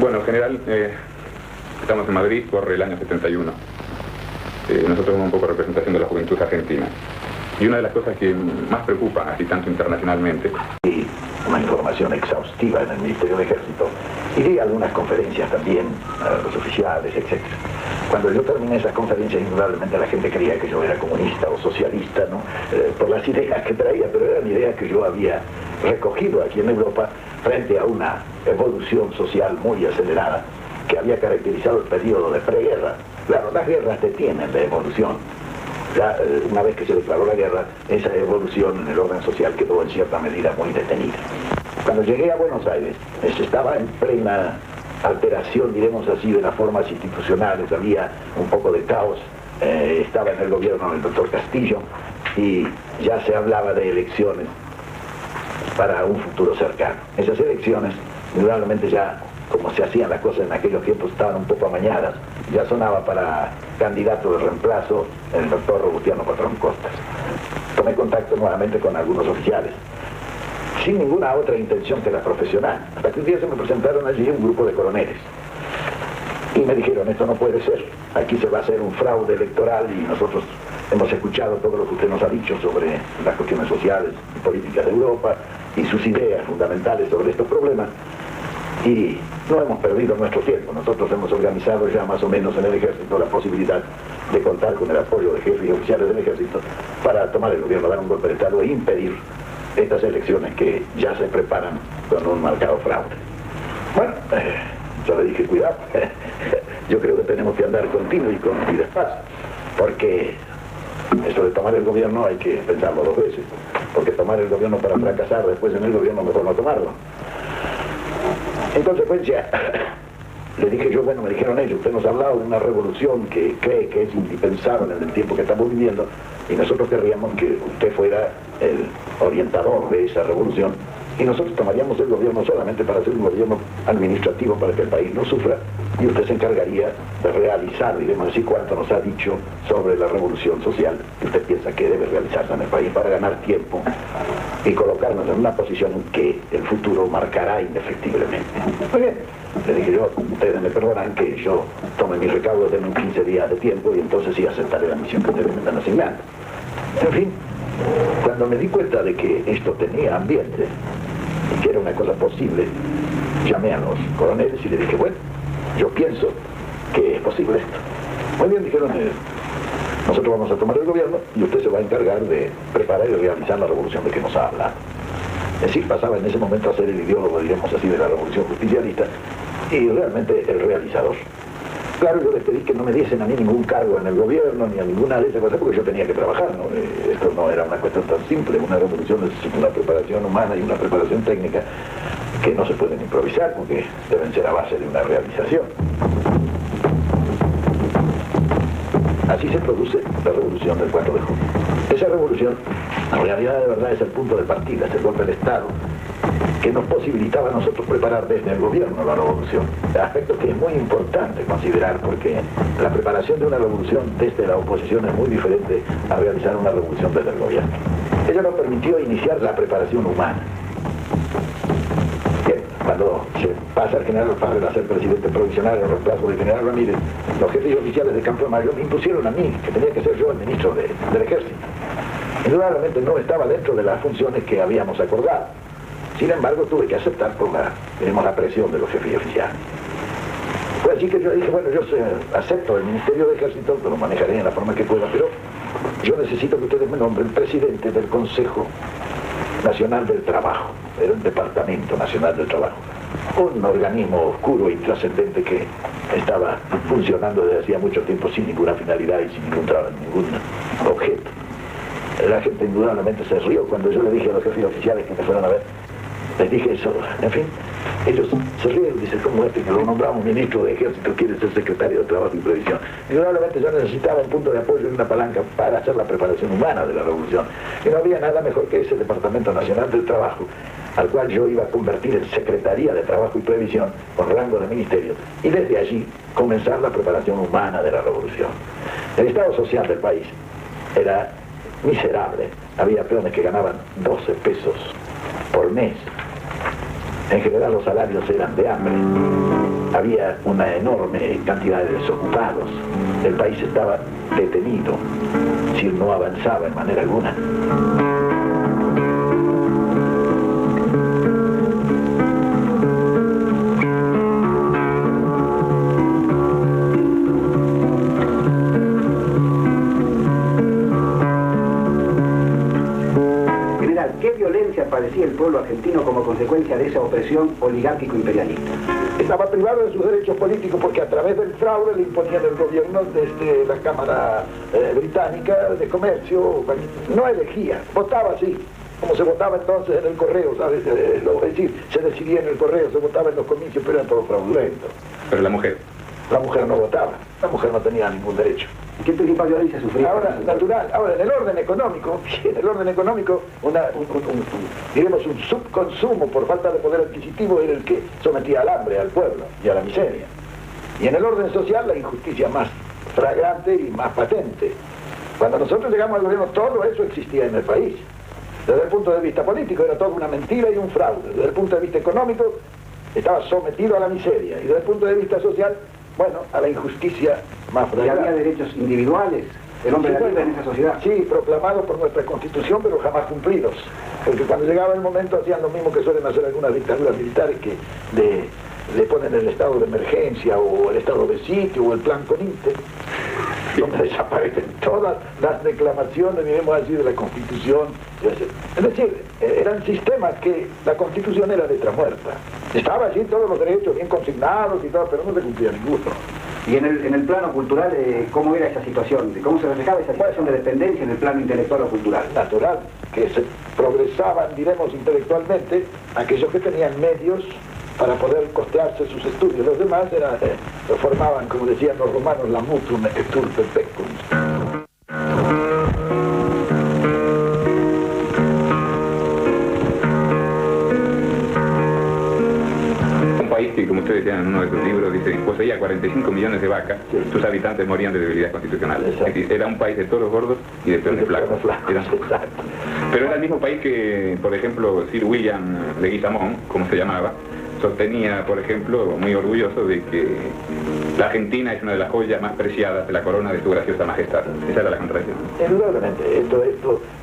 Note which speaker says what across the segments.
Speaker 1: Bueno, general, estamos en Madrid, corre el año 71. Nosotros somos un poco representación de la juventud argentina. Y una de las cosas que más preocupan, así tanto internacionalmente...
Speaker 2: Y una información exhaustiva en el Ministerio del Ejército. Y di algunas conferencias también a los oficiales, etc. Cuando yo terminé esas conferencias, indudablemente la gente creía que yo era comunista o socialista, ¿no? Por las ideas que traía, pero eran ideas que yo había recogido aquí en Europa frente a una evolución social muy acelerada que había caracterizado el periodo de preguerra. Claro, las guerras detienen la evolución. Ya, una vez que se declaró la guerra, esa evolución en el orden social quedó en cierta medida muy detenida. Cuando llegué a Buenos Aires, estaba en plena alteración, diremos así, de las formas institucionales, había un poco de caos, estaba en el gobierno del doctor Castillo y ya se hablaba de elecciones para un futuro cercano. Esas elecciones, indudablemente ya, como se hacían las cosas en aquellos tiempos, estaban un poco amañadas, ya sonaba para candidato de reemplazo el doctor Robustiano Patrón Costas. Tomé contacto nuevamente con algunos oficiales, sin ninguna otra intención que la profesional, hasta que un día se me presentaron allí un grupo de coroneles y me dijeron: esto no puede ser, aquí se va a hacer un fraude electoral y nosotros hemos escuchado todo lo que usted nos ha dicho sobre las cuestiones sociales y políticas de Europa y sus ideas fundamentales sobre estos problemas, y no hemos perdido nuestro tiempo. Nosotros hemos organizado ya más o menos en el ejército la posibilidad de contar con el apoyo de jefes y oficiales del ejército para tomar el gobierno, dar un golpe de estado e impedir estas elecciones que ya se preparan con un marcado fraude. Bueno, yo le dije: cuidado, yo creo que tenemos que andar continuo y despacio, porque esto de tomar el gobierno hay que pensarlo dos veces, porque tomar el gobierno para fracasar después en el gobierno, mejor no tomarlo. En consecuencia, le dije yo: bueno, me dijeron ellos, usted nos ha hablado de una revolución que cree que es indispensable en el tiempo que estamos viviendo, y nosotros querríamos que usted fuera el orientador de esa revolución, y nosotros tomaríamos el gobierno solamente para hacer un gobierno administrativo para que el país no sufra, y usted se encargaría de realizar, diremos así, cuanto nos ha dicho sobre la revolución social que usted piensa que debe realizarse en el país para ganar tiempo y colocarnos en una posición en que el futuro marcará indefectiblemente. Muy bien, le dije yo: ustedes me perdonan que yo tome mis recaudos, denme 15 días de tiempo y entonces sí aceptaré la misión que ustedes me están asignando. En fin, cuando me di cuenta de que esto tenía ambiente y que era una cosa posible, llamé a los coroneles y le dije: bueno, yo pienso que es posible esto. Muy bien, dijeron: nosotros vamos a tomar el gobierno y usted se va a encargar de preparar y realizar la revolución de que nos ha hablado. Es decir, pasaba en ese momento a ser el ideólogo, digamos así, de la revolución justicialista y realmente el realizador. Claro, yo les pedí que no me diesen a mí ningún cargo en el gobierno ni a ninguna de esas cosas, porque yo tenía que trabajar, ¿no? Esto no era una cuestión tan simple. Una revolución necesita una preparación humana y una preparación técnica que no se pueden improvisar, porque deben ser a base de una realización. Así se produce la revolución del 4 de junio. Esa revolución, en realidad, de verdad, es el punto de partida, es el golpe de Estado que nos posibilitaba a nosotros preparar desde el gobierno la revolución. Aspecto que es muy importante considerar, porque la preparación de una revolución desde la oposición es muy diferente a realizar una revolución desde el gobierno. Ello nos permitió iniciar la preparación humana. Bien, cuando se pasa al general Alfaro a ser presidente provisional en reemplazo del general Ramírez, los jefes oficiales de Campo de Mayo me impusieron a mí, que tenía que ser yo el ministro del ejército. Indudablemente no estaba dentro de las funciones que habíamos acordado. Sin embargo, tuve que aceptar por la presión de los jefes oficiales. Fue así que yo dije: bueno, yo acepto el Ministerio de Ejército, lo manejaré en la forma que pueda, pero yo necesito que ustedes me nombren presidente del Consejo Nacional del Trabajo, era el Departamento Nacional del Trabajo, un organismo oscuro e intrascendente que estaba funcionando desde hacía mucho tiempo sin ninguna finalidad y sin ningún objeto. La gente indudablemente se rió cuando yo le dije a los jefes oficiales que me fueran a ver. Les dije eso. En fin, ellos se ríen y dicen: ¿cómo que lo nombramos ministro de Ejército quiere ser secretario de Trabajo y Previsión? Indudablemente yo necesitaba un punto de apoyo y una palanca para hacer la preparación humana de la revolución. Y no había nada mejor que ese Departamento Nacional del Trabajo, al cual yo iba a convertir en Secretaría de Trabajo y Previsión con rango de ministerio, y desde allí comenzar la preparación humana de la revolución. El estado social del país era miserable. Había peones que ganaban 12 pesos por mes. En general los salarios eran de hambre. había una enorme cantidad de desocupados. El país estaba detenido, es decir, no avanzaba en manera alguna.
Speaker 3: Padecía el pueblo argentino como consecuencia de esa opresión oligárquico-imperialista.
Speaker 2: Estaba privado de sus derechos políticos porque a través del fraude le imponían el gobierno desde la Cámara Británica de Comercio. No elegía, votaba así, como se votaba entonces en el correo, ¿sabes? Es decir, se decidía en el correo, se votaba en los comicios, pero era todo fraudulento.
Speaker 1: Pero la mujer
Speaker 2: no votaba, la mujer no tenía ningún derecho.
Speaker 3: ¿Qué principal violencia sufría?
Speaker 2: Ahora, natural. Ahora, en el orden económico, diremos un subconsumo por falta de poder adquisitivo era el que sometía al hambre al pueblo y a la miseria. Y en el orden social, la injusticia más flagrante y más patente. Cuando nosotros llegamos al gobierno, todo eso existía en el país. Desde el punto de vista político, era toda una mentira y un fraude. Desde el punto de vista económico, estaba sometido a la miseria. Y desde el punto de vista social, bueno, a la injusticia más flagrante.
Speaker 3: ¿Y había derechos individuales? El hombre libre en esa sociedad.
Speaker 2: Sí, proclamados por nuestra Constitución, pero jamás cumplidos. Porque cuando llegaba el momento hacían lo mismo que suelen hacer algunas dictaduras militares, que le ponen el estado de emergencia o el estado de sitio o el plan Coninte, donde desaparecen todas las declamaciones, diremos así, de la Constitución. Es decir, eran sistemas que la Constitución era letra muerta. Estaba allí todos los derechos bien consignados y todo, pero no se cumplía ninguno.
Speaker 3: Y en el plano cultural, ¿cómo era esa situación? ¿Cómo se reflejaba esa situación de dependencia en el plano intelectual o cultural?
Speaker 2: Natural, que se progresaban, diremos, intelectualmente aquellos que tenían medios para poder costearse sus estudios. Los demás formaban, como decían los romanos, la mutum et turpe pecum.
Speaker 1: Que, como ustedes decían en uno de sus libros, dice, poseía 45 millones de vacas, sí. Sus habitantes morían de debilidad constitucional. Es decir, era un país de toros gordos y de peones flacos. Pero era el mismo país que, por ejemplo, Sir William Leguizamón, como se llamaba, sostenía, por ejemplo, muy orgulloso de que la Argentina es una de las joyas más preciadas de la corona de su graciosa majestad. Esa era la contradicción.
Speaker 2: Indudablemente,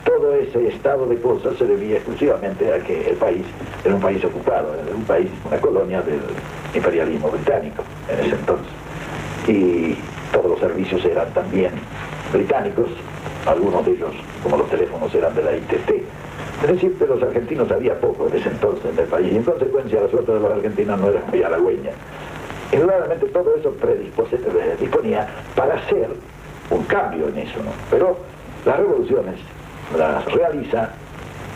Speaker 2: todo ese estado de cosas se debía exclusivamente a que el país era un país ocupado, era un país, una colonia del imperialismo británico en ese entonces. Y todos los servicios eran también británicos, algunos de ellos, como los teléfonos, eran de la ITT. Es decir, de los argentinos había poco en ese entonces en el país, y en consecuencia la suerte de los argentinos no era muy halagüeña. Indudablemente todo eso disponía para hacer un cambio en eso, ¿no? Pero las revoluciones las realiza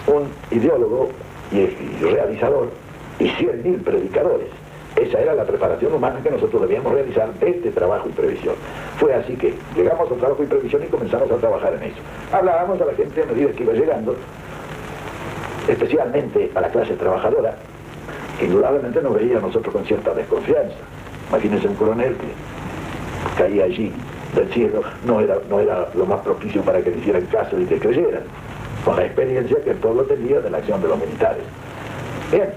Speaker 2: un ideólogo y realizador y 100.000 predicadores. Esa era la preparación humana que nosotros debíamos realizar desde trabajo y previsión. Fue así que llegamos al trabajo y previsión y comenzamos a trabajar en eso. Hablábamos a la gente a medida que iba llegando, especialmente a la clase trabajadora, que indudablemente nos veía a nosotros con cierta desconfianza. Imagínense un coronel que caía allí del cielo, no era lo más propicio para que le hicieran caso y que creyeran, con la experiencia que el pueblo tenía de la acción de los militares. Bien,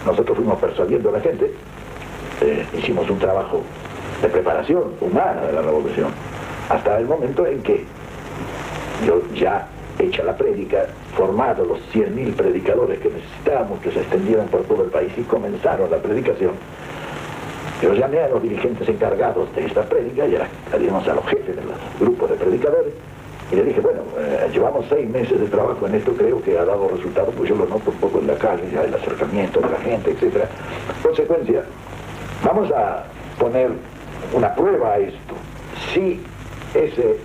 Speaker 2: nosotros fuimos persuadiendo a la gente, hicimos un trabajo de preparación humana de la revolución, hasta el momento en que yo ya hecha la prédica, formado los 100.000 predicadores que necesitábamos, que se extendieran por todo el país y comenzaron la predicación, yo llamé a los dirigentes encargados de esta prédica y a los jefes de los grupos de predicadores y les dije, bueno, llevamos 6 meses de trabajo en esto, creo que ha dado resultados, pues yo lo noto un poco en la calle, ya el acercamiento de la gente, etc. Consecuencia, vamos a poner una prueba a esto. Si ese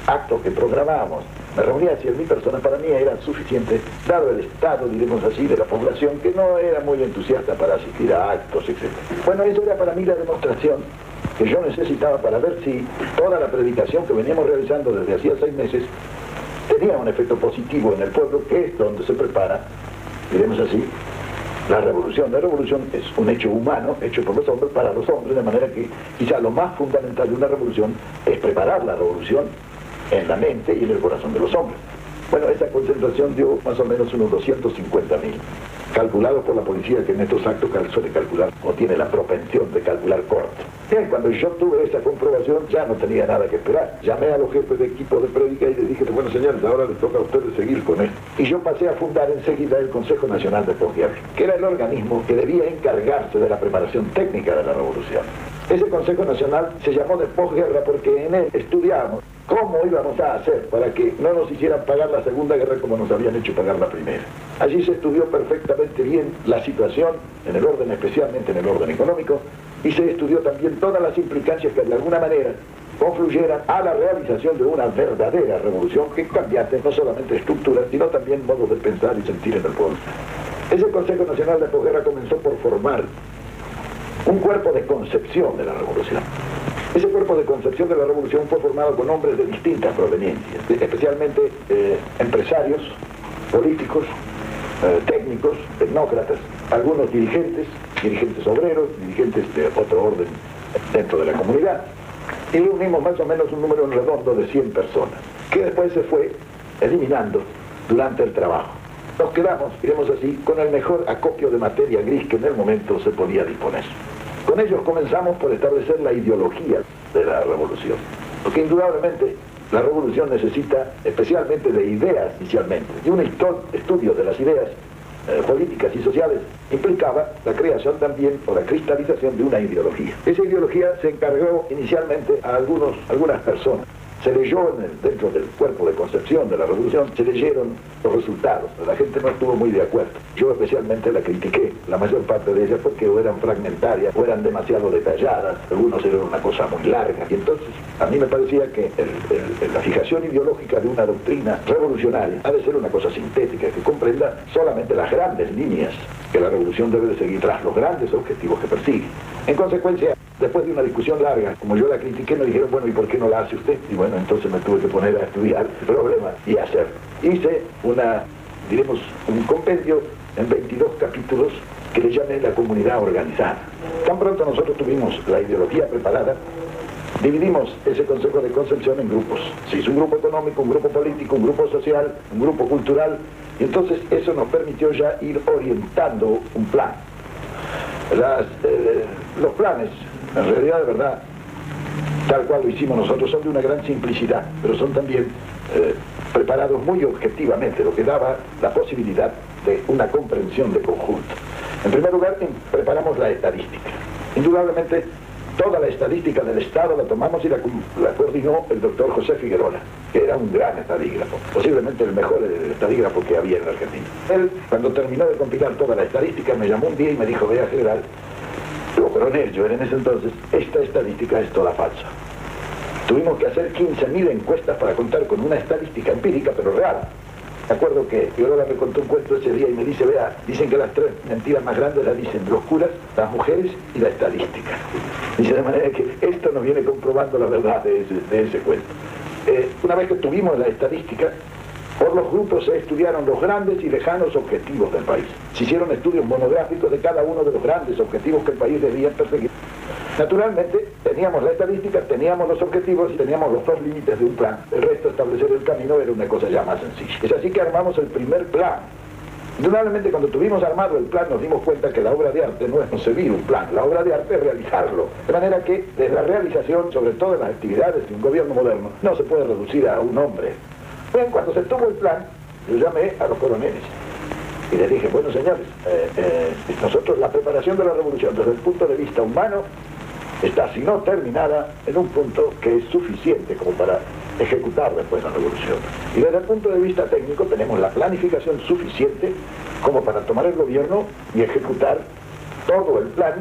Speaker 2: acto que programamos me reunía a 100.000 personas, para mí era suficiente, dado el estado, diremos así, de la población, que no era muy entusiasta para asistir a actos, etc. Bueno, eso era para mí la demostración que yo necesitaba para ver si toda la predicación que veníamos realizando desde hacía 6 meses tenía un efecto positivo en el pueblo, que es donde se prepara, diremos así, la revolución. La revolución es un hecho humano, hecho por los hombres, para los hombres, de manera que quizá lo más fundamental de una revolución es preparar la revolución en la mente y en el corazón de los hombres. Bueno, esa concentración dio más o menos unos 250.000. calculados por la policía, que en estos actos suele calcular o tiene la propensión de calcular corto. Bien, cuando yo tuve esa comprobación ya no tenía nada que esperar. Llamé a los jefes de equipo de prédica y les dije, bueno señores, ahora les toca a ustedes seguir con esto. Y yo pasé a fundar enseguida el Consejo Nacional de Posguerra, que era el organismo que debía encargarse de la preparación técnica de la revolución. Ese Consejo Nacional se llamó de posguerra porque en él estudiábamos cómo íbamos a hacer para que no nos hicieran pagar la Segunda Guerra como nos habían hecho pagar la Primera. Allí se estudió perfectamente bien la situación, en el orden, especialmente en el orden económico, y se estudió también todas las implicancias que de alguna manera confluyeran a la realización de una verdadera revolución que cambiase no solamente estructuras, sino también modos de pensar y sentir en el pueblo. Ese Consejo Nacional de Posguerra comenzó por formar un cuerpo de concepción de la revolución. Ese cuerpo de concepción de la revolución fue formado con hombres de distintas proveniencias, especialmente empresarios, políticos, técnicos, tecnócratas, algunos dirigentes obreros, dirigentes de otro orden dentro de la comunidad, y reunimos más o menos un número en redondo de 100 personas, que después se fue eliminando durante el trabajo. Nos quedamos, diremos así, con el mejor acopio de materia gris que en el momento se podía disponer. Con ellos comenzamos por establecer la ideología de la revolución, porque indudablemente la revolución necesita especialmente de ideas inicialmente, y un estudio de las ideas políticas y sociales implicaba la creación también o la cristalización de una ideología. Esa ideología se encargó inicialmente a algunas personas. Se leyó dentro del cuerpo de concepción de la revolución, se leyeron los resultados. La gente no estuvo muy de acuerdo. Yo especialmente la critiqué, la mayor parte de ellas, porque o eran fragmentarias, o eran demasiado detalladas, algunos eran una cosa muy larga. Y entonces a mí me parecía que la fijación ideológica de una doctrina revolucionaria ha de ser una cosa sintética, que comprenda solamente las grandes líneas que la revolución debe de seguir tras los grandes objetivos que persigue. En consecuencia, después de una discusión larga, como yo la critiqué, me dijeron, bueno, ¿y por qué no la hace usted? Y bueno, entonces me tuve que poner a estudiar el problema y hacer. Hice un compendio en 22 capítulos que le llamé La Comunidad Organizada. Tan pronto nosotros tuvimos la ideología preparada, dividimos ese Consejo de Concepción en grupos. Se hizo un grupo económico, un grupo político, un grupo social, un grupo cultural, y entonces eso nos permitió ya ir orientando un plan. Los planes, en realidad, de verdad, tal cual lo hicimos nosotros, son de una gran simplicidad, pero son también preparados muy objetivamente, lo que daba la posibilidad de una comprensión de conjunto. En primer lugar, preparamos la estadística. Indudablemente, toda la estadística del Estado la tomamos y la coordinó el doctor José Figuerola, que era un gran estadígrafo, posiblemente el mejor estadígrafo que había en la Argentina. Él, cuando terminó de compilar toda la estadística, me llamó un día y me dijo, vea general, lo coronel, yo era en ese entonces, esta estadística es toda falsa. Tuvimos que hacer 15.000 encuestas para contar con una estadística empírica, pero real. Me acuerdo que Figuerola me contó un cuento ese día y me dice, vea, dicen que las 3 mentiras más grandes las dicen los curas, las mujeres y la estadística. Dice, de manera que esto nos viene comprobando la verdad de ese cuento. Una vez que tuvimos la estadística, por los grupos se estudiaron los grandes y lejanos objetivos del país. Se hicieron estudios monográficos de cada uno de los grandes objetivos que el país debía perseguir. Naturalmente, teníamos la estadística, teníamos los objetivos y teníamos los 2 límites de un plan. El resto, establecer el camino, era una cosa ya más sencilla. Es así que armamos el primer plan. Indudablemente, cuando tuvimos armado el plan, nos dimos cuenta que la obra de arte no es concebir un plan, la obra de arte es realizarlo. De manera que, desde la realización, sobre todo en las actividades de un gobierno moderno, no se puede reducir a un hombre. Bien, cuando se tuvo el plan, yo llamé a los coroneles y les dije, bueno señores, nosotros la preparación de la revolución desde el punto de vista humano está, si no terminada, en un punto que es suficiente como para ejecutar después la revolución. Y desde el punto de vista técnico tenemos la planificación suficiente como para tomar el gobierno y ejecutar todo el plan,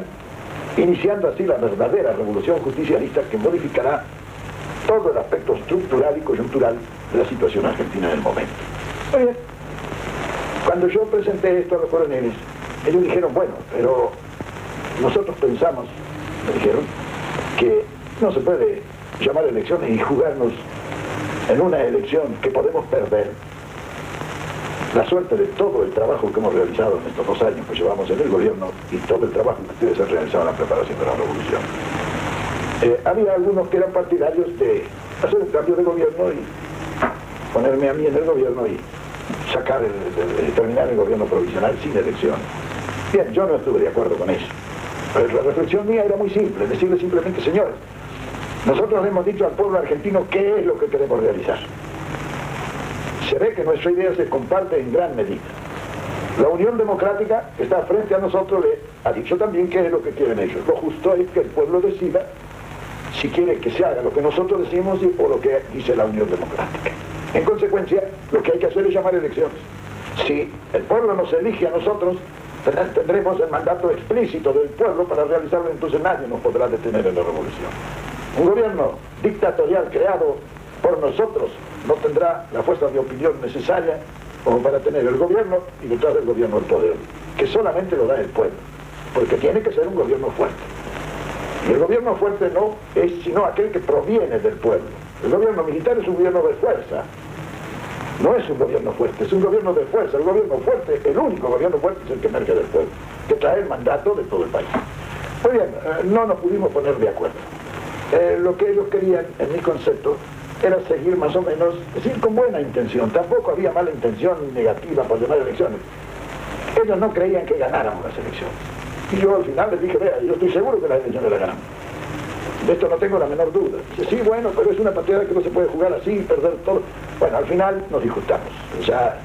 Speaker 2: iniciando así la verdadera revolución justicialista que modificará todo el aspecto estructural y coyuntural de la situación argentina en el momento. Muy bien. Cuando yo presenté esto a los coroneles, ellos dijeron, bueno, pero nosotros pensamos, me dijeron, que no se puede llamar elecciones y jugarnos en una elección que podemos perder la suerte de todo el trabajo que hemos realizado en estos 2 años que llevamos en el gobierno y todo el trabajo que ustedes han realizado en la preparación de la revolución. Había algunos que eran partidarios de hacer un cambio de gobierno y ponerme a mí en el gobierno y terminar el gobierno provisional sin elecciones. Bien, yo no estuve de acuerdo con eso. Pero la reflexión mía era muy simple, decirle simplemente, señores, nosotros le hemos dicho al pueblo argentino qué es lo que queremos realizar. Se ve que nuestra idea se comparte en gran medida. La Unión Democrática que está frente a nosotros le ha dicho también qué es lo que quieren ellos. Lo justo es que el pueblo decida si quiere que se haga lo que nosotros decimos o lo que dice la Unión Democrática. En consecuencia, lo que hay que hacer es llamar elecciones. Si el pueblo nos elige a nosotros, tendremos el mandato explícito del pueblo para realizarlo, entonces nadie nos podrá detener en la revolución. Un gobierno dictatorial creado por nosotros no tendrá la fuerza de opinión necesaria como para tener el gobierno y detrás del gobierno el poder, que solamente lo da el pueblo, porque tiene que ser un gobierno fuerte. Y el gobierno fuerte no es sino aquel que proviene del pueblo. El gobierno militar es un gobierno de fuerza, no es un gobierno fuerte, es un gobierno de fuerza. El gobierno fuerte, el único gobierno fuerte es el que emerge del pueblo, que trae el mandato de todo el país. Muy bien, no nos pudimos poner de acuerdo. Lo que ellos querían, en mi concepto, era seguir más o menos, es decir, con buena intención. Tampoco había mala intención negativa por llamar elecciones. Ellos no creían que ganáramos las elecciones. Y yo al final les dije, vea, yo estoy seguro que las elecciones las ganamos. De esto no tengo la menor duda. Dice, sí, bueno, pero es una pateada que no se puede jugar así, perder todo. Bueno, al final nos disgustamos. Ya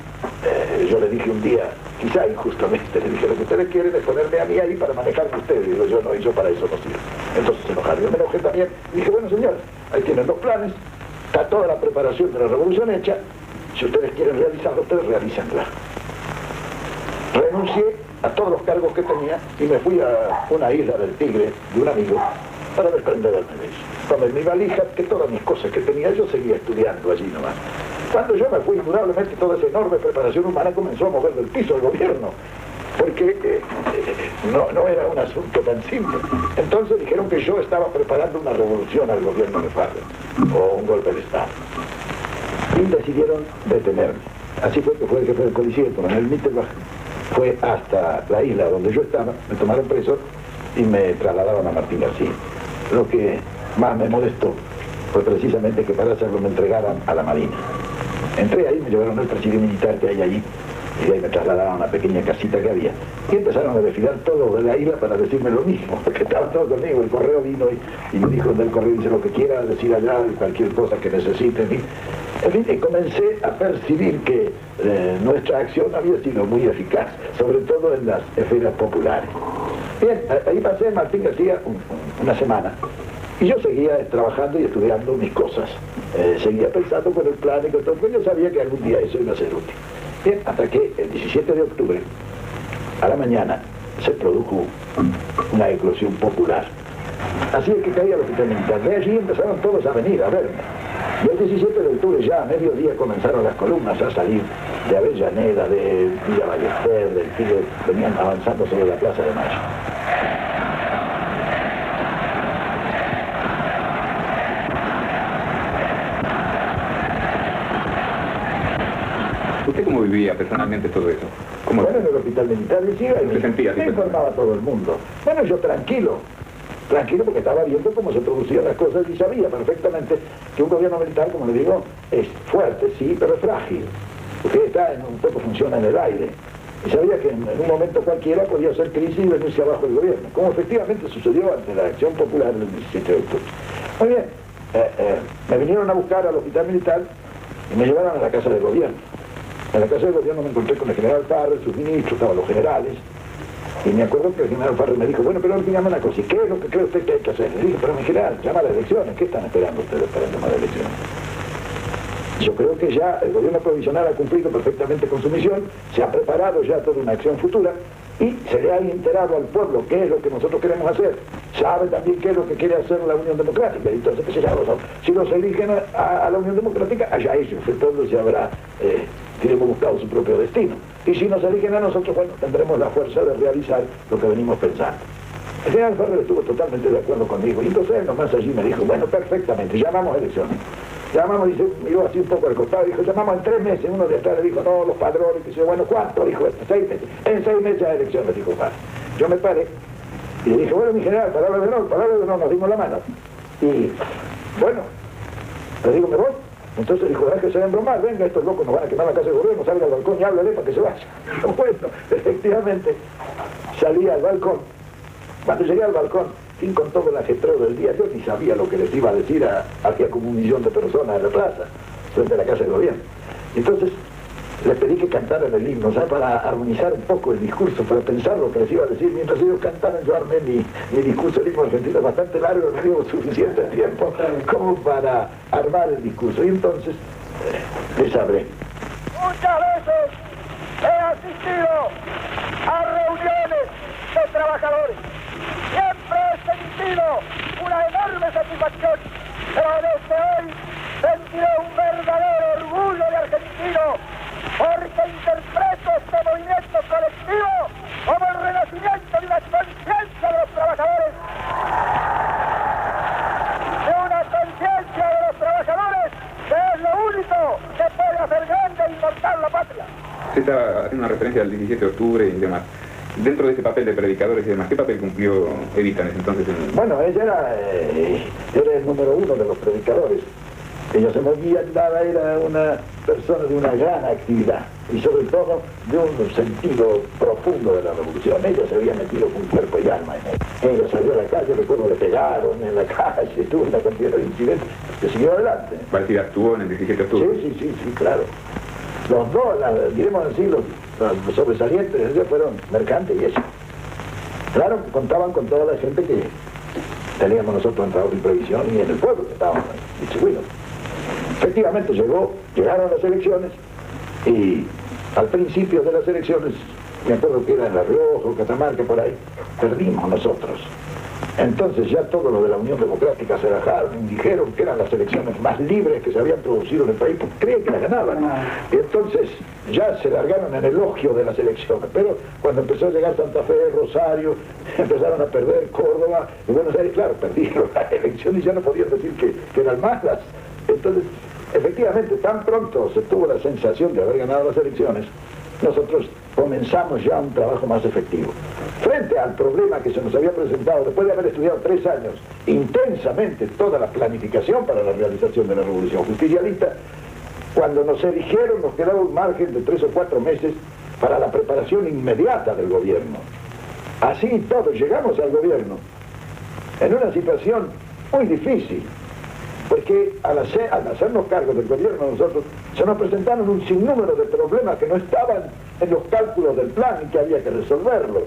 Speaker 2: yo le dije un día, quizá injustamente, le dije, lo que ustedes quieren es ponerme a mí ahí para manejarme ustedes. Digo, yo no, y yo para eso no sirvo. Entonces se enojaron. Yo me enojé también. Y dije, bueno, señores, ahí tienen los planes, está toda la preparación de la revolución hecha. Si ustedes quieren realizarla, ustedes realícenla. Renuncié a todos los cargos que tenía y me fui a una isla del Tigre de un amigo para desprenderme de eso. Tomé mi valija, que todas mis cosas que tenía, yo seguía estudiando allí nomás. Cuando yo me fui, indudablemente toda esa enorme preparación humana comenzó a mover del piso el gobierno, porque no era un asunto tan simple. Entonces dijeron que yo estaba preparando una revolución al gobierno de Farrell, o un golpe de Estado. Y decidieron detenerme. Así fue que fue el jefe del policía, el coronel Mittelbach, fue hasta la isla donde yo estaba, me tomaron preso y me trasladaron a Martín García. Lo que más me molestó fue precisamente que para hacerlo me entregaran a la Marina. Entré ahí, me llevaron al presidio militar que hay allí, y ahí me trasladaron a una pequeña casita que había. Y empezaron a desfilar todos de la isla para decirme lo mismo, porque estaban todos conmigo. El correo vino y me dijo del correo, dice lo que quiera decir allá, cualquier cosa que necesiten. En fin, y comencé a percibir que nuestra acción había sido muy eficaz, sobre todo en las esferas populares. Bien, ahí pasé en Martín García una semana. Y yo seguía trabajando y estudiando mis cosas. Seguía pensando con el plan y con todo, porque yo sabía que algún día eso iba a ser útil. Bien, hasta que el 17 de octubre, a la mañana, se produjo una eclosión popular. Así es que caía el hospital militar. De allí empezaron todos a venir a verme. Y el 17 de octubre ya a mediodía comenzaron las columnas a salir de Avellaneda, de Villa Ballester, del Tigre, venían avanzando sobre la Plaza de Mayo.
Speaker 1: ¿Usted cómo vivía personalmente todo eso? ¿Cómo...
Speaker 2: Bueno, en el hospital militar decía,
Speaker 1: ¿Se sentía así?
Speaker 2: me informaba a todo el mundo. Bueno, yo tranquilo porque estaba viendo cómo se producían las cosas y sabía perfectamente que un gobierno militar, como le digo, es fuerte, sí, pero es frágil, porque está un poco funciona en el aire. Y sabía que en un momento cualquiera podía hacer crisis y venirse abajo el gobierno, como efectivamente sucedió ante la acción popular del 17 de octubre. Muy bien, me vinieron a buscar al hospital militar y me llevaron a la casa del gobierno. En la casa del gobierno me encontré con el general Farrell, sus ministros, estaban los generales, y me acuerdo que el general Farrell me dijo, bueno, pero dígame una cosa, ¿y qué es lo que cree usted que hay que hacer? Le dije, pero mi general, llama a las elecciones, ¿qué están esperando ustedes para llamar a elecciones? Yo creo que ya el gobierno provisional ha cumplido perfectamente con su misión, se ha preparado ya toda una acción futura, y se le ha enterado al pueblo qué es lo que nosotros queremos hacer. Sabe también qué es lo que quiere hacer la Unión Democrática. Entonces, ¿qué se llama? Si los eligen a la Unión Democrática, allá ellos, entonces ya habrá, hemos buscado su propio destino. Y si nos eligen a nosotros, bueno, tendremos la fuerza de realizar lo que venimos pensando. El general Farrell estuvo totalmente de acuerdo conmigo. Y entonces él nomás allí me dijo, bueno, perfectamente, llamamos elecciones. Llamamos, dice, miró así un poco al costado, dijo, llamamos en 3 meses. Uno de atrás le dijo, no, los padrones, que bueno, ¿cuánto? Dijo, 6 meses. En 6 meses de elecciones, dijo Farrell. Yo me paré y le dije, bueno, mi general, palabra de honor, nos dimos la mano. Y, bueno, le digo, me voy. Entonces dijo, déjese de embromar, venga, estos locos nos van a quemar la casa de gobierno, salga al balcón y háblale para que se vaya. Bueno, efectivamente, salí al balcón. Cuando llegué al balcón, sin con todo el ajetreo del día, yo ni sabía lo que les iba a decir hacia como 1 millón de personas en la plaza, frente a la casa de gobierno. Entonces, les pedí que cantaran el himno, ¿sabes? Para armonizar un poco el discurso, para pensar lo que les iba a decir. Mientras ellos cantaban, yo armé mi discurso. El himno argentino es bastante largo, no dio suficiente tiempo como para armar el discurso. Y entonces les hablé.
Speaker 4: Muchas veces he asistido a reuniones de trabajadores. Siempre he sentido una enorme satisfacción, pero desde hoy sentiré un verdadero orgullo de argentino, porque interpreto este movimiento colectivo como el renacimiento de una conciencia de los trabajadores. De una conciencia de los trabajadores que es lo único que puede hacer grande e inmortal la patria.
Speaker 1: Usted estaba haciendo una referencia al 17 de octubre y demás. Dentro de ese papel de predicadores y demás, ¿qué papel cumplió Evita en ese entonces?
Speaker 2: Bueno, ella era el número 1 de los predicadores. Ella se movía, era una persona de una gran actividad y sobre todo de un sentido profundo de la revolución. Ella se había metido con cuerpo y alma en ella. Ella salió a la calle, recuerdo, le pegaron en la calle, tuvo una cantidad de incidentes, que siguió adelante.
Speaker 1: Parece que actuó en el 17 de octubre.
Speaker 2: Sí, claro. Los dos, diremos así, los sobresalientes, ellos fueron mercantes y eso. Claro, contaban con toda la gente que teníamos nosotros en trabajo y previsión y en el pueblo que estábamos distribuidos. Efectivamente llegaron las elecciones y al principio de las elecciones, me acuerdo que era en La Rioja o Catamarca, por ahí, perdimos nosotros. Entonces ya todo lo de la Unión Democrática se bajaron y dijeron que eran las elecciones más libres que se habían producido en el país, porque creían que las ganaban. Y entonces ya se largaron en elogio de las elecciones, pero cuando empezó a llegar Santa Fe, Rosario, empezaron a perder Córdoba, y Buenos Aires, claro, perdieron las elecciones y ya no podían decir que eran malas. Entonces, efectivamente, tan pronto se tuvo la sensación de haber ganado las elecciones, nosotros comenzamos ya un trabajo más efectivo. Frente al problema que se nos había presentado, después de haber estudiado 3 años intensamente toda la planificación para la realización de la revolución justicialista, cuando nos eligieron nos quedaba un margen de 3 o 4 meses para la preparación inmediata del gobierno. Así todos llegamos al gobierno en una situación muy difícil, porque al hacernos cargo del gobierno nosotros, se nos presentaron un sinnúmero de problemas que no estaban en los cálculos del plan y que había que resolverlo.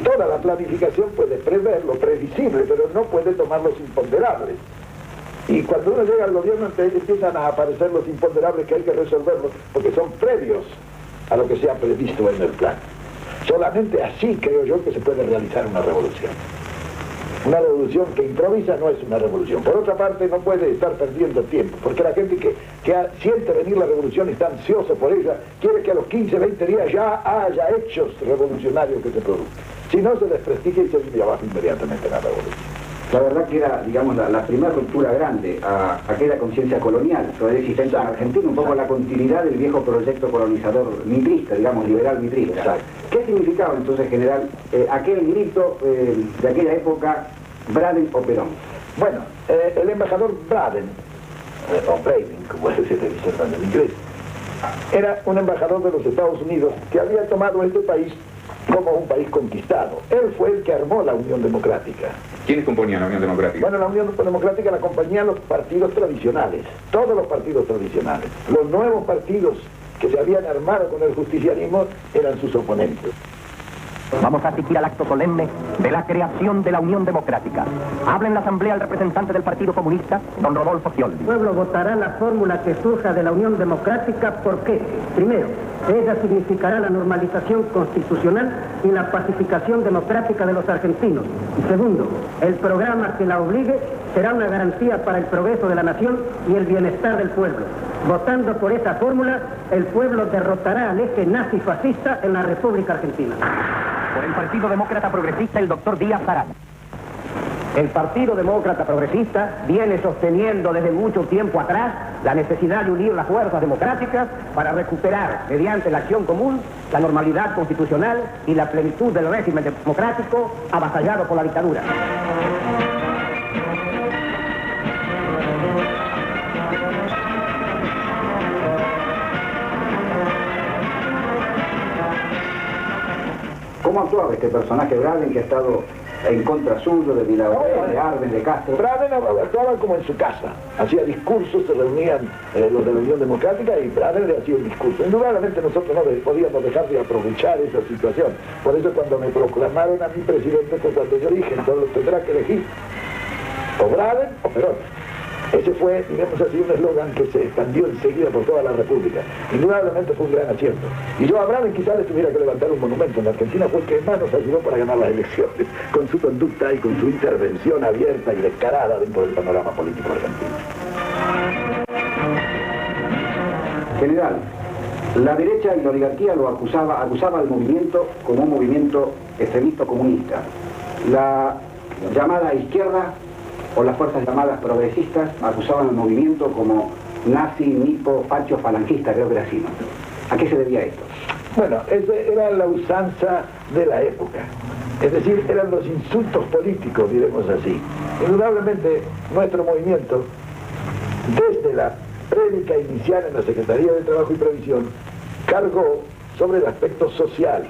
Speaker 2: Toda la planificación puede prever lo previsible, pero no puede tomar los imponderables. Y cuando uno llega al gobierno, entonces empiezan a aparecer los imponderables que hay que resolverlos, porque son previos a lo que se ha previsto en el plan. Solamente así creo yo que se puede realizar una revolución. Una revolución que improvisa no es una revolución. Por otra parte, no puede estar perdiendo tiempo, porque la gente que siente venir la revolución y está ansiosa por ella, quiere que a los 15, 20 días ya haya hechos revolucionarios que se produzcan. Si no, se desprestigia y se viene abajo inmediatamente la revolución.
Speaker 3: La verdad que era, digamos, la primera ruptura grande a aquella conciencia colonial, sobre existencia en Argentina, un poco la continuidad del viejo proyecto colonizador mitrista, digamos, liberal mitrista. Exacto. ¿Qué significaba entonces, general, aquel grito de aquella época, Braden o Perón?
Speaker 2: Bueno, el embajador Braden, o Braden, como se dice en inglés, era un embajador de los Estados Unidos que había tomado este país como un país conquistado. Él fue el que armó la Unión Democrática.
Speaker 1: ¿Quiénes componían la Unión Democrática?
Speaker 2: Bueno, la Unión Democrática la acompañaban los partidos tradicionales, todos los partidos tradicionales. Los nuevos partidos que se habían armado con el justicialismo eran sus oponentes.
Speaker 5: Vamos a asistir al acto solemne de la creación de la Unión Democrática. Habla en la Asamblea el representante del Partido Comunista, don Rodolfo Sciolli.
Speaker 6: El pueblo votará la fórmula que surja de la Unión Democrática porque, primero, ella significará la normalización constitucional y la pacificación democrática de los argentinos. Y segundo, el programa que la obligue será una garantía para el progreso de la nación y el bienestar del pueblo. Votando por esa fórmula, el pueblo derrotará al eje nazi-fascista en la República Argentina.
Speaker 5: Por el Partido Demócrata Progresista, el doctor Díaz Arana.
Speaker 7: El Partido Demócrata Progresista viene sosteniendo desde mucho tiempo atrás la necesidad de unir las fuerzas democráticas para recuperar, mediante la acción común, la normalidad constitucional y la plenitud del régimen democrático avasallado por la dictadura.
Speaker 3: este personaje Braden, que ha estado en contra suyo, de Milagrosa, de Arben, de Castro.
Speaker 2: Braden actuaba como en su casa, hacía discursos, se reunían los de la Unión Democrática y Braden le hacía un discurso. Indudablemente nosotros no podíamos dejar de aprovechar esa situación. Por eso cuando me proclamaron a mi presidente fue cuando yo dije, entonces tendrá que elegir o Braden o Perón. Ese fue, digamos así, un eslogan que se expandió enseguida por toda la República. Indudablemente fue un gran acierto. Y yo a Braden quizás le tuviera que levantar un monumento. En Argentina fue el que más nos ayudó para ganar las elecciones, con su conducta y con su intervención abierta y descarada dentro del panorama político argentino.
Speaker 3: General, la derecha y la oligarquía lo acusaba al movimiento como un movimiento extremista comunista. La llamada izquierda o las fuerzas llamadas progresistas acusaban al movimiento como nazi, nipo, facho, falangista, creo que era así, ¿no? ¿A qué se debía esto?
Speaker 2: Bueno, esa era la usanza de la época. Es decir, eran los insultos políticos, diremos así. Indudablemente, nuestro movimiento, desde la prédica inicial en la Secretaría de Trabajo y Previsión, cargó sobre el aspecto social,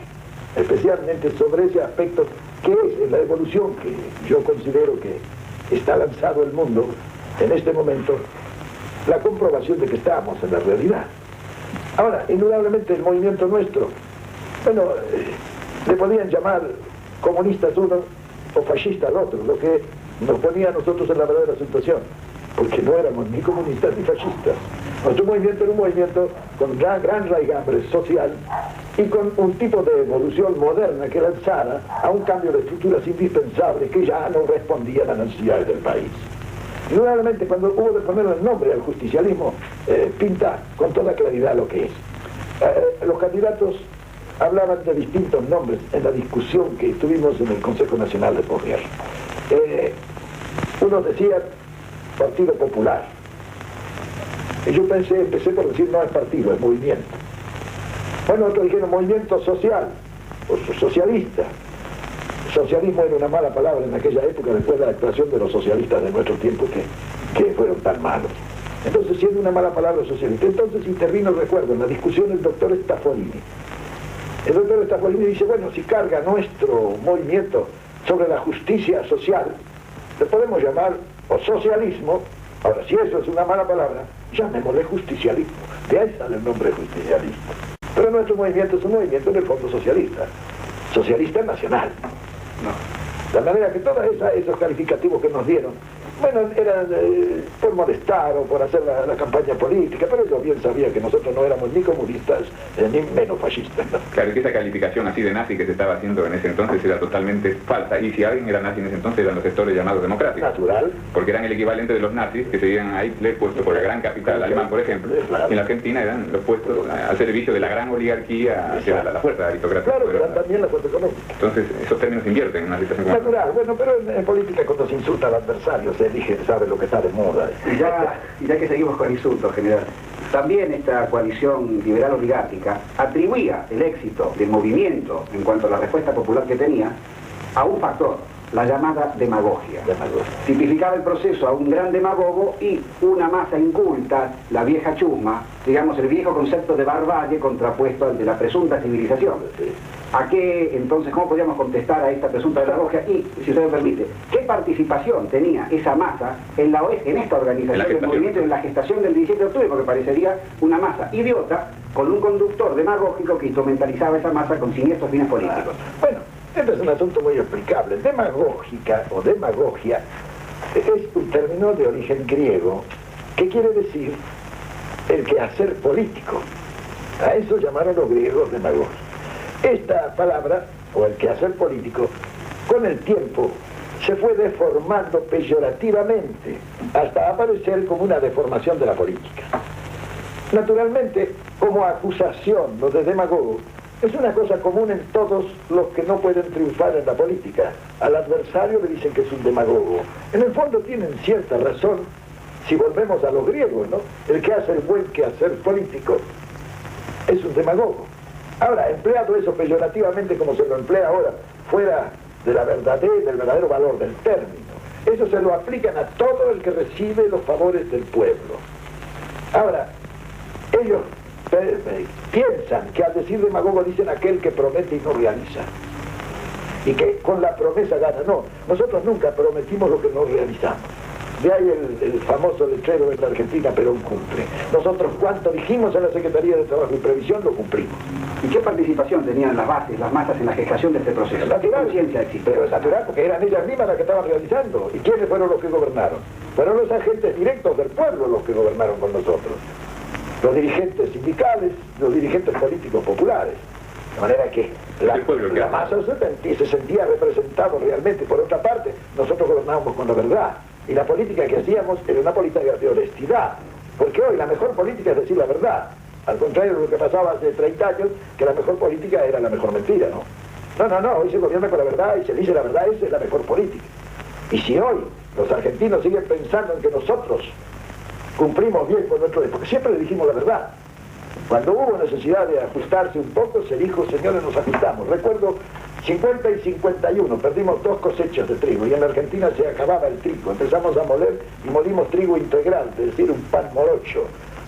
Speaker 2: especialmente sobre ese aspecto que es la evolución que yo considero que está lanzado el mundo en este momento, la comprobación de que estamos en la realidad. Ahora, indudablemente el movimiento nuestro, bueno, le podían llamar comunistas uno o fascistas al otro, lo que nos ponía a nosotros en la verdadera situación, porque no éramos ni comunistas ni fascistas. Nuestro movimiento era un movimiento con gran raigambre social y con un tipo de evolución moderna que lanzara a un cambio de estructuras indispensables que ya no respondían a las necesidades del país. Indudablemente, cuando hubo de ponerle el nombre al justicialismo, pinta con toda claridad lo que es. Los candidatos hablaban de distintos nombres en la discusión que tuvimos en el Consejo Nacional de Gobierno. Unos decían Partido Popular. Y yo empecé por decir no es partido, es movimiento. Bueno, otros dijeron movimiento social, o socialista. Socialismo era una mala palabra en aquella época, después de la actuación de los socialistas de nuestro tiempo que fueron tan malos. Entonces, siendo una mala palabra socialista, entonces intervino, recuerdo, en la discusión el doctor Staffolini. El doctor Staffolini dice, bueno, si carga nuestro movimiento sobre la justicia social, le podemos llamar o socialismo. Ahora, si eso es una mala palabra, llamémosle justicialismo. De ahí sale el nombre justicialismo. Pero nuestro movimiento es un movimiento en el fondo socialista nacional. No. De manera que todos esos calificativos que nos dieron, bueno, eran por molestar o por hacer la campaña política, pero yo bien sabía que nosotros no éramos ni comunistas ni menos fascistas, ¿no?
Speaker 1: Claro, que esa calificación así de nazi que se estaba haciendo en ese entonces era totalmente falsa, y si alguien era nazi en ese entonces eran los sectores llamados democráticos.
Speaker 2: Natural.
Speaker 1: Porque eran el equivalente de los nazis que se iban a Hitler puesto por la gran capital alemán, por ejemplo, y en la Argentina eran los puestos al servicio de la gran oligarquía hacia la fuerza aristocrática.
Speaker 2: Claro, pero también la fuerza económica.
Speaker 1: Entonces, esos términos invierten en una situación como
Speaker 2: natural, bueno, pero en política cuando se insulta al adversario se elige, sabe lo que está de moda.
Speaker 3: Y ya que seguimos con insultos, general, también esta coalición liberal oligárquica atribuía el éxito del movimiento en cuanto a la respuesta popular que tenía a un factor, la llamada demagogia. Tipificaba el proceso a un gran demagogo y una masa inculta, la vieja chusma, digamos el viejo concepto de barbarie contrapuesto al de la presunta civilización. ¿A qué, entonces, cómo podríamos contestar a esta presunta demagogia? Y, si usted me permite, ¿qué participación tenía esa masa en esta organización del movimiento, en la gestación del 17 de octubre? Porque parecería una masa idiota con un conductor demagógico que instrumentalizaba esa masa con siniestros fines políticos.
Speaker 2: Bueno, este es un asunto muy explicable. Demagógica o demagogia es un término de origen griego que quiere decir el quehacer político. A eso llamaron los griegos demagogia. Esta palabra, o el quehacer político, con el tiempo se fue deformando peyorativamente hasta aparecer como una deformación de la política. Naturalmente, como acusación, lo de demagogo es una cosa común en todos los que no pueden triunfar en la política. Al adversario le dicen que es un demagogo. En el fondo tienen cierta razón, si volvemos a los griegos, ¿no? El que hace el buen quehacer político es un demagogo. Ahora, empleado eso peyorativamente como se lo emplea ahora, fuera de la del verdadero valor del término, eso se lo aplican a todo el que recibe los favores del pueblo. Ahora, ellos piensan que al decir demagogo dicen aquel que promete y no realiza. y que con la promesa gana. No, nosotros nunca prometimos lo que no realizamos. De ahí el famoso letrero de la Argentina, Perón cumple. Nosotros cuanto dijimos en la Secretaría de Trabajo y Previsión, lo cumplimos.
Speaker 3: ¿Y qué participación tenían las bases, las masas en la gestación de este proceso?
Speaker 2: Es natural,
Speaker 3: ¿Qué conciencia existe?
Speaker 2: pero es natural porque eran ellas mismas las que estaban realizando. ¿Y quiénes fueron los que gobernaron? Fueron los agentes directos del pueblo los que gobernaron con nosotros. Los dirigentes sindicales, los dirigentes políticos populares. De manera que la masa se sentía representado realmente. Por otra parte, nosotros gobernábamos con la verdad. Y la política que hacíamos era una política de honestidad. Porque hoy la mejor política es decir la verdad. Al contrario de lo que pasaba hace 30 años, que la mejor política era la mejor mentira, ¿no? No, hoy se gobierna con la verdad y se dice la verdad, esa es la mejor política. Y si hoy los argentinos siguen pensando en que nosotros cumplimos bien con nuestro... porque siempre le dijimos la verdad. Cuando hubo necesidad de ajustarse un poco, se dijo, señores, nos ajustamos. Recuerdo 50 y 51, perdimos 2 cosechas de trigo y en la Argentina se acababa el trigo. Empezamos a moler y molimos trigo integral, es decir, un pan morocho.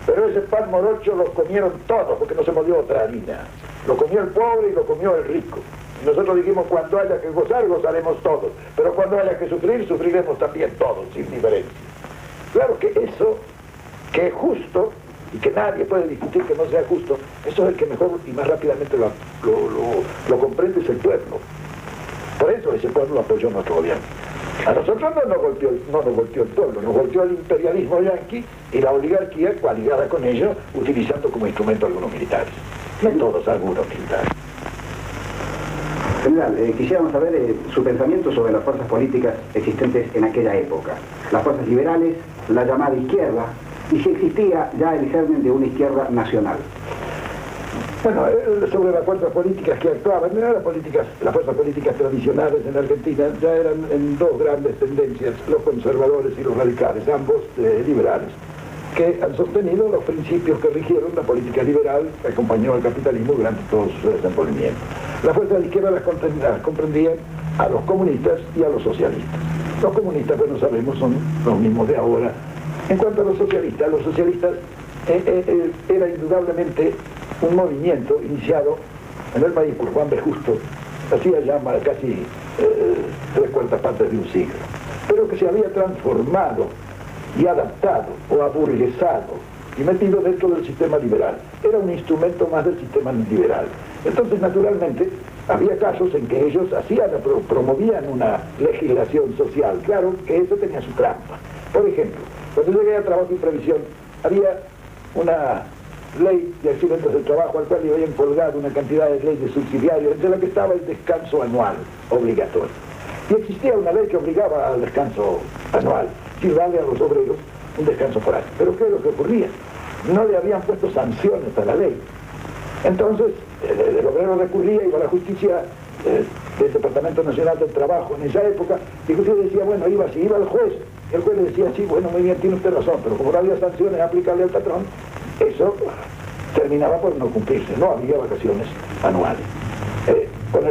Speaker 2: Pero ese pan morocho lo comieron todos porque no se molió otra harina. Lo comió el pobre y lo comió el rico. Y nosotros dijimos, cuando haya que gozar, gozaremos todos. Pero cuando haya que sufrir, sufriremos también todos, sin diferencia. Claro que eso, que es justo, y que nadie puede discutir que no sea justo, eso es el que mejor y más rápidamente lo comprende, es el pueblo. Por eso ese pueblo apoyó nuestro gobierno. A nosotros no nos golpeó el pueblo, nos golpeó el imperialismo yanqui y la oligarquía coaligada con ellos, utilizando como instrumento algunos militares. No todos, algunos militares.
Speaker 3: General, quisiéramos saber su pensamiento sobre las fuerzas políticas existentes en aquella época. Las fuerzas liberales, la llamada izquierda, y si existía ya el germen de una izquierda nacional.
Speaker 2: Bueno, sobre las fuerzas políticas que actuaban, las fuerzas políticas tradicionales en Argentina ya eran en 2 grandes tendencias, los conservadores y los radicales, ambos liberales, que han sostenido los principios que rigieron la política liberal que acompañó al capitalismo durante todo su desenvolvimiento. Las fuerzas de izquierda las comprendían a los comunistas y a los socialistas. Los comunistas, pues no sabemos, son los mismos de ahora. En cuanto a los socialistas era indudablemente un movimiento iniciado en el país por Juan B. Justo, hacía ya casi 3/4 partes de un siglo, pero que se había transformado y adaptado o aburguesado y metido dentro del sistema liberal. Era un instrumento más del sistema liberal. Entonces, naturalmente, había casos en que ellos promovían una legislación social. Claro que eso tenía su trampa. Por ejemplo, cuando llegué a Trabajo y Previsión, había una ley de accidentes del trabajo al cual le habían colgado una cantidad de leyes subsidiarias, entre la que estaba el descanso anual obligatorio. Y existía una ley que obligaba al descanso anual, sin darle a los obreros un descanso por año. Pero ¿qué es lo que ocurría? No le habían puesto sanciones a la ley. Entonces, el obrero recurría, iba a la justicia del Departamento Nacional del Trabajo en esa época, y usted decía, bueno, iba al juez, y el juez le decía, sí, bueno, muy bien, tiene usted razón, pero como no había sanciones aplicables al patrón, eso terminaba por no cumplirse, no había vacaciones anuales. Con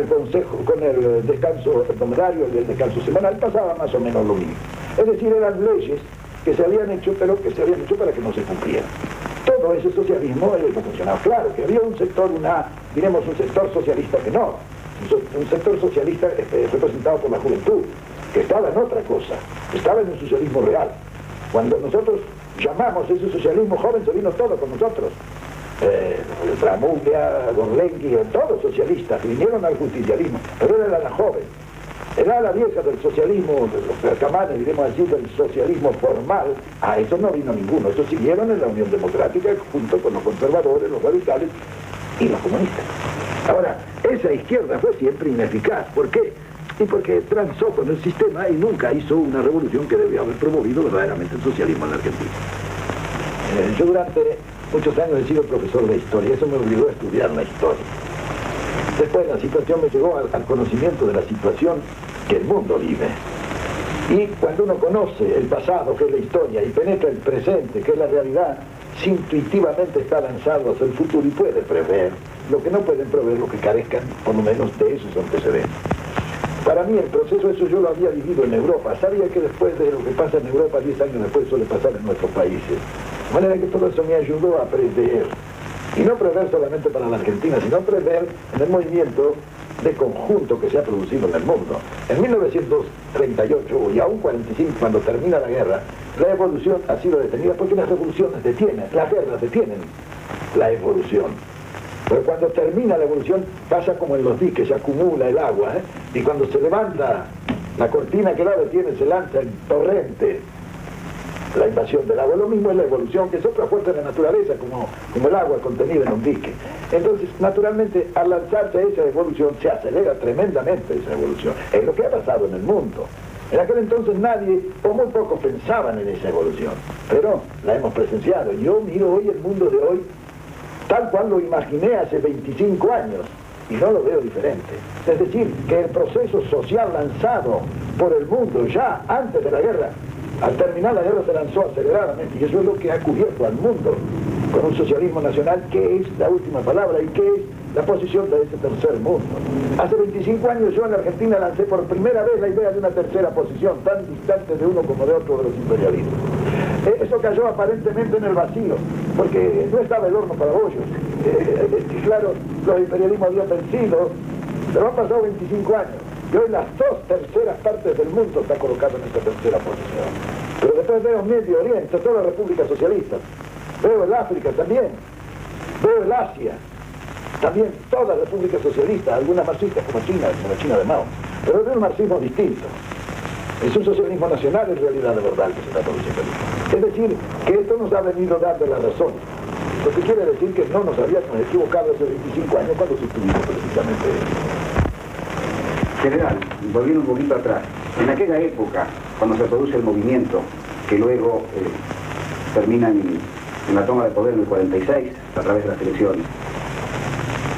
Speaker 2: el descanso hebdomadario y el descanso semanal pasaba más o menos lo mismo. Es decir, eran leyes que se habían hecho, pero que se habían hecho para que no se cumplieran. Todo ese socialismo no funcionaba. Claro que había un sector, un sector socialista menor, un sector socialista representado por la juventud, que estaba en otra cosa, estaba en un socialismo real. Cuando nosotros llamamos ese socialismo joven, se vino todo con nosotros. Tramuglia, Gorlengui, todos socialistas, vinieron al justicialismo, pero era la joven. Era la vieja del socialismo, de los percamanes, diremos así, del socialismo formal. A eso no vino ninguno. Eso siguieron en la Unión Democrática junto con los conservadores, los radicales y los comunistas. Ahora, esa izquierda fue siempre ineficaz. ¿Por qué? Y porque transó con el sistema y nunca hizo una revolución que debía haber promovido verdaderamente el socialismo en la Argentina. Yo durante muchos años he sido profesor de historia, eso me obligó a estudiar la historia. Después la situación me llegó al conocimiento de la situación que el mundo vive. Y cuando uno conoce el pasado, que es la historia, y penetra el presente, que es la realidad, intuitivamente está lanzado hacia el futuro y puede prever lo que no pueden prever, lo que carezcan por lo menos de esos antecedentes. Para mí el proceso, eso yo lo había vivido en Europa. Sabía que después de lo que pasa en Europa, 10 años después suele pasar en nuestros países. De manera que todo eso me ayudó a aprender. Y no prever solamente para la Argentina, sino prever en el movimiento de conjunto que se ha producido en el mundo. En 1938 y aún 45, cuando termina la guerra, la evolución ha sido detenida porque las revoluciones detienen, las guerras detienen la evolución. Pero cuando termina la evolución pasa como en los diques, se acumula el agua, y cuando se levanta la cortina que la detiene se lanza el torrente, la invasión del agua. Lo mismo es la evolución, que es otra fuerza de la naturaleza, como el agua contenida en un dique. Entonces, naturalmente, al lanzarse esa evolución, se acelera tremendamente esa evolución. Es lo que ha pasado en el mundo. En aquel entonces nadie, o muy pocos, pensaban en esa evolución, pero la hemos presenciado. Yo miro hoy el mundo de hoy tal cual lo imaginé hace 25 años, y no lo veo diferente. Es decir, que el proceso social lanzado por el mundo ya antes de la guerra, al terminar la guerra se lanzó aceleradamente, y eso es lo que ha cubierto al mundo con un socialismo nacional, que es la última palabra y que es la posición de ese tercer mundo. Hace 25 años yo en la Argentina lancé por primera vez la idea de una tercera posición, tan distante de uno como de otro de los imperialistas. Eso cayó aparentemente en el vacío, porque no estaba el horno para bollos. Claro, los imperialismos habían vencido, pero han pasado 25 años. Y hoy las 2/3 partes del mundo está colocado en esta tercera posición. Pero después veo Medio Oriente, todas las repúblicas socialistas. Veo el África también. Veo el Asia. También todas las repúblicas socialistas, algunas marxistas como la China de Mao. Pero veo un marxismo distinto. Es un socialismo nacional en realidad de verdad que se está produciendo. Es decir, que esto nos ha venido dando la razón. Lo que quiere decir que no nos habíamos equivocado hace 25 años cuando sostuvimos precisamente eso.
Speaker 3: General, volviendo un poquito atrás, en aquella época, cuando se produce el movimiento, que luego termina en la toma de poder en el 46, a través de las elecciones,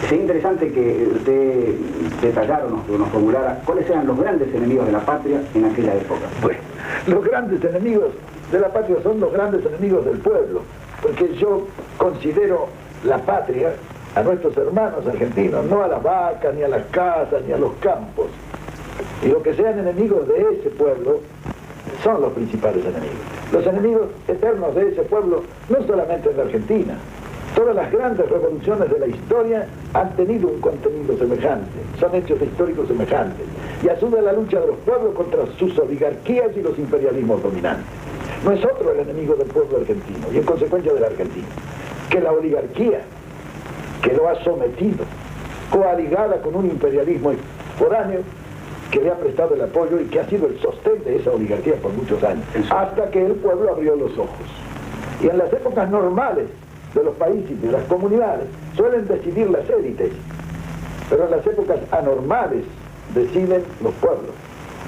Speaker 3: sería interesante que usted detallara o nos formulara cuáles eran los grandes enemigos de la patria en aquella época.
Speaker 2: Bueno, los grandes enemigos de la patria son los grandes enemigos del pueblo, porque yo considero la patria a nuestros hermanos argentinos, no a las vacas, ni a las casas, ni a los campos. Y los que sean enemigos de ese pueblo son los principales enemigos. Los enemigos eternos de ese pueblo, no solamente en la Argentina. Todas las grandes revoluciones de la historia han tenido un contenido semejante, son hechos históricos semejantes, y asume la lucha de los pueblos contra sus oligarquías y los imperialismos dominantes. No es otro el enemigo del pueblo argentino, y en consecuencia de la Argentina, que la oligarquía que lo ha sometido, coaligada con un imperialismo foráneo que le ha prestado el apoyo y que ha sido el sostén de esa oligarquía por muchos años, hasta que el pueblo abrió los ojos. Y en las épocas normales de los países y de las comunidades suelen decidir las élites, pero en las épocas anormales deciden los pueblos.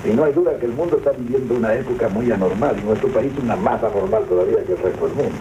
Speaker 2: Y no hay duda que el mundo está viviendo una época muy anormal, y nuestro país una más anormal todavía que el resto del mundo.